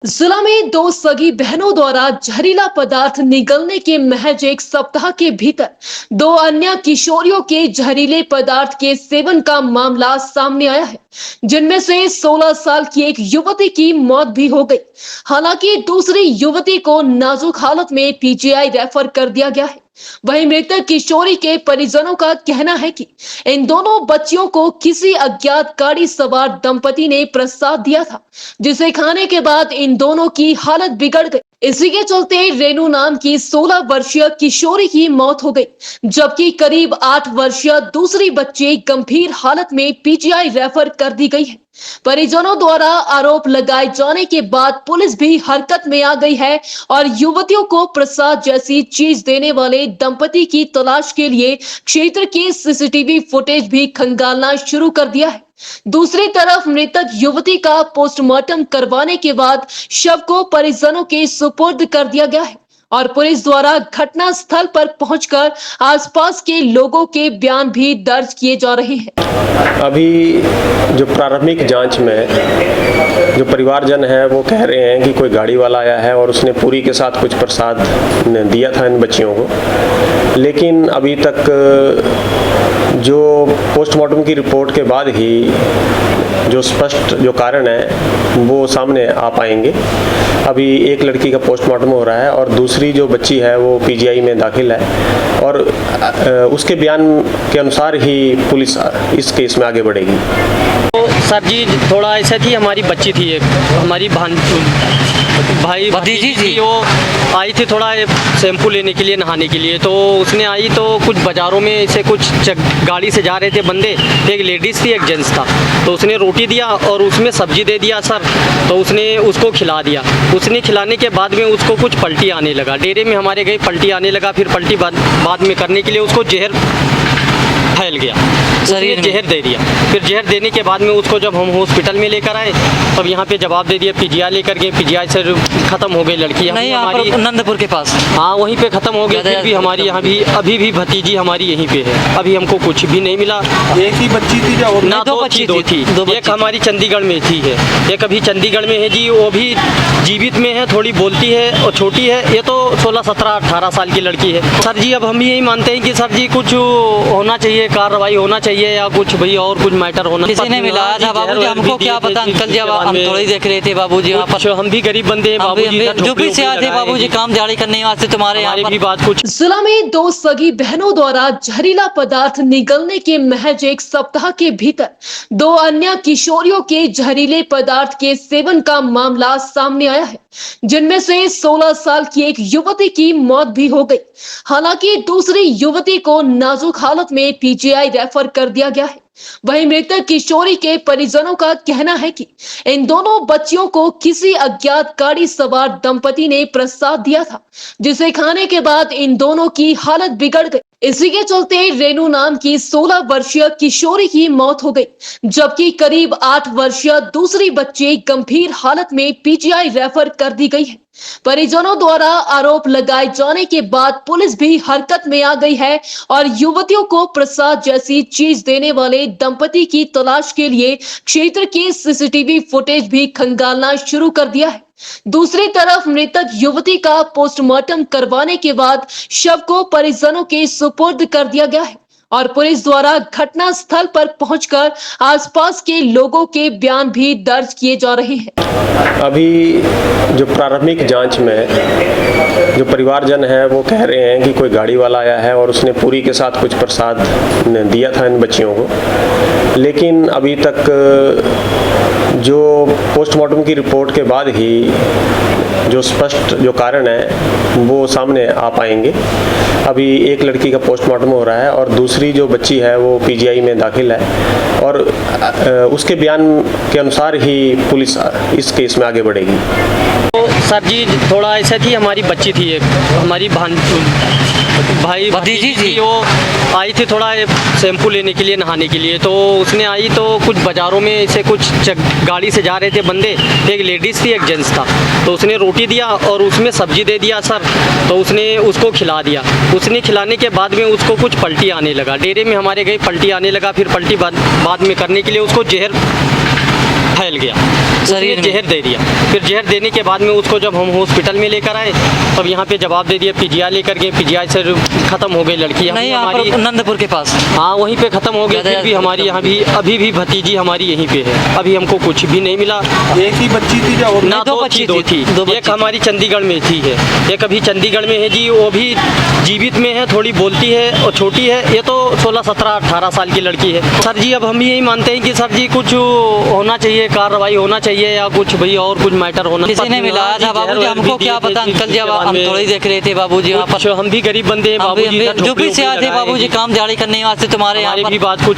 जिला में दो सगी बहनों द्वारा जहरीला पदार्थ निगलने के महज एक सप्ताह के भीतर दो अन्य किशोरियों के जहरीले पदार्थ के सेवन का मामला सामने आया है, जिनमें से 16 साल की एक युवती की मौत भी हो गई। हालांकि दूसरी युवती को नाजुक हालत में पीजीआई रेफर कर दिया गया है। वहीं मृतक किशोरी के परिजनों का कहना है कि इन दोनों बच्चियों को किसी अज्ञात गाड़ी सवार दंपति ने प्रसाद दिया था, जिसे खाने के बाद इन दोनों की हालत बिगड़ गई। इसी के चलते रेनू नाम की 16 वर्षीय किशोरी की मौत हो गई, जबकि करीब 8 वर्षीय दूसरी बच्ची गंभीर हालत में पीजीआई रेफर कर दी गई है। परिजनों द्वारा आरोप लगाए जाने के बाद पुलिस भी हरकत में आ गई है और युवतियों को प्रसाद जैसी चीज देने वाले दंपति की तलाश के लिए क्षेत्र की सीसीटीवी फुटेज भी खंगालना शुरू कर दिया है। दूसरी तरफ मृतक युवती का पोस्टमार्टम करवाने के बाद शव को परिजनों के सुपुर्द कर दिया गया है और पुलिस द्वारा घटना स्थल पर पहुंचकर आसपास के लोगों के बयान भी दर्ज किए जा रहे हैं। अभी जो प्रारंभिक जांच में जो परिवारजन है वो कह रहे हैं कि कोई गाड़ी वाला आया है और उसने पूरी के साथ कुछ प्रसाद दिया था इन बच्चियों को, लेकिन अभी तक जो पोस्टमार्टम की रिपोर्ट के बाद ही जो स्पष्ट जो कारण है वो सामने आ पाएंगे। अभी एक लड़की का पोस्टमार्टम हो रहा है और दूसरी जो बच्ची है वो पीजीआई में दाखिल है और उसके बयान के अनुसार ही पुलिस इस केस में आगे बढ़ेगी। तो सर जी थोड़ा ऐसा थी, हमारी बच्ची थी एक, हमारी भाई भतीजी थी, वो आई थी थोड़ा शैम्पू लेने के लिए, नहाने के लिए। तो उसने आई तो कुछ बाज़ारों में ऐसे कुछ गाड़ी से जा रहे थे बंदे, एक लेडीज़ थी एक जेंट्स था, तो उसने रोटी दिया और उसमें सब्जी दे दिया सर। तो उसने उसको खिला दिया। उसने खिलाने के बाद में उसको कुछ पलटी आने लगा, डेरे में हमारे गई पलटी आने लगा। फिर पलटी बाद में करने के लिए उसको जहर फैल गया, शरीर जहर दे दिया। फिर जहर देने के बाद में उसको जब हम हॉस्पिटल में लेकर आए तब यहाँ पे जवाब दे दिया, पीजीआई लेकर गए, पीजीआई से खत्म हो गई लड़की नहीं हमारी नंदपुर के पास। हाँ वहीं पे खत्म हो गई। फिर भी हमारी यहाँ भी अभी भी भतीजी हमारी यहीं पे है, अभी हमको कुछ भी नहीं मिला। एक ही बच्ची थी या ना दो थी। एक हमारी चंडीगढ़ में थी है, एक अभी चंडीगढ़ में है जी, वो भी जीवित में है, थोड़ी बोलती है और छोटी है। ये तो 16, 17, 18 साल की लड़की है। सर जी अब हम यही मानते हैं कि सर जी कुछ होना चाहिए, कार्रवाई होना चाहिए या कुछ भाई और कुछ मैटर होना। किसी ने मिलाया था बाबूजी, हमको क्या पता अंकल जी, हम थोड़ी देख रहे थे बाबूजी वहाँ पर। हम भी गरीब बंदे हैं बाबूजी, जो भी से आए थे बाबूजी काम दिहाड़ी करने वास्ते तुम्हारे यहाँ भी बात कुछ। जिला में दो सगी बहनों द्वारा जहरीला पदार्थ निगलने के महज एक सप्ताह के भीतर दो अन्य किशोरियों के जहरीले पदार्थ के सेवन का मामला सामने आया है, जिनमें से 16 साल की एक युवती की मौत भी हो गई। हालांकि दूसरी युवती को नाजुक हालत में पीजीआई रेफर कर दिया गया है। वहीं मृतक किशोरी के परिजनों का कहना है कि इन दोनों बच्चियों को किसी अज्ञात गाड़ी सवार दंपति ने प्रसाद दिया था, जिसे खाने के बाद इन दोनों की हालत बिगड़ गई। इसी के चलते रेनू नाम की 16 वर्षीय किशोरी की मौत हो गई, जबकि करीब 8 वर्षीय दूसरी बच्ची गंभीर हालत में पीजीआई रेफर कर दी गई है। परिजनों द्वारा आरोप लगाए जाने के बाद पुलिस भी हरकत में आ गई है और युवतियों को प्रसाद जैसी चीज देने वाले दंपति की तलाश के लिए क्षेत्र की सीसीटीवी फुटेज भी खंगालना शुरू कर दिया है। दूसरी तरफ मृतक युवती का पोस्टमार्टम करवाने के बाद शव को परिजनों के सुपुर्द कर दिया गया है और पुलिस द्वारा घटना स्थल पर पहुंचकर आसपास के लोगों के बयान भी दर्ज किए जा रहे हैं। अभी जो प्रारंभिक जांच में जो परिवारजन है वो कह रहे हैं कि कोई गाड़ी वाला आया है और उसने पूरी के साथ कुछ प्रसाद दिया था इन बच्चियों को, लेकिन अभी तक जो पोस्टमार्टम की रिपोर्ट के बाद ही जो स्पष्ट जो कारण है वो सामने आ पाएंगे। अभी एक लड़की का पोस्टमार्टम हो रहा है और दूसरी जो बच्ची है वो पीजीआई में दाखिल है और उसके बयान के अनुसार ही पुलिस इस केस में आगे बढ़ेगी। तो सर जी थोड़ा ऐसा थी, हमारी बच्ची थी एक, हमारी भाई भतीजी थी, वो आई थी थोड़ा शैम्पू लेने के लिए, नहाने के लिए। तो उसने आई तो कुछ बाज़ारों में ऐसे कुछ गाड़ी से जा रहे थे बंदे, एक लेडीज़ थी एक जेंट्स था, तो उसने रोटी दिया और उसमें सब्जी दे दिया सर। तो उसने उसको खिला दिया। उसने खिलाने के बाद में उसको कुछ पलटी आने लगा, डेरे में हमारे गई पलटी आने लगा। फिर पलटी बाद में करने के लिए उसको जहर फैल गया, शरीर उसने में। जहर दे दिया। फिर जहर देने के बाद में उसको जब हम हॉस्पिटल में लेकर आए तब यहाँ पे जवाब दे दिया, पीजीआई लेकर गए, पीजीआई से खत्म हो गई लड़की। नहीं, यहाँ हमारी पर नंदपुर के पास। हाँ वहीं पे खत्म हो गई। फिर भी हमारी यहाँ भी अभी भी भतीजी हमारी यहीं पे है, अभी हमको कुछ भी नहीं मिला। एक ही बच्ची थी या और ना दो दो बच्ची दो थी, थी। दो बच्ची एक थी। हमारी चंडीगढ़ में थी है, एक अभी चंडीगढ़ में है जी, वो भी जीवित में है, थोड़ी बोलती है और छोटी है। ये तो 16, 17, 18 साल की लड़की है। सर जी अब हम यही मानते हैं कि सर जी कुछ होना चाहिए, कार्रवाई होना चाहिए या कुछ भाई और कुछ मैटर होना। किसी ने मिलाया था बाबूजी, हमको क्या पता अंकल जी, अब हम थोड़ी देख रहे थे बाबूजी वहाँ पर। हम भी गरीब बंदे हैं हम भी- बाबूजी, जो भी से आए थे बाबूजी काम दिहाड़ी करने वास्ते तुम्हारे यहाँ हमारी पर। भी बात कुछ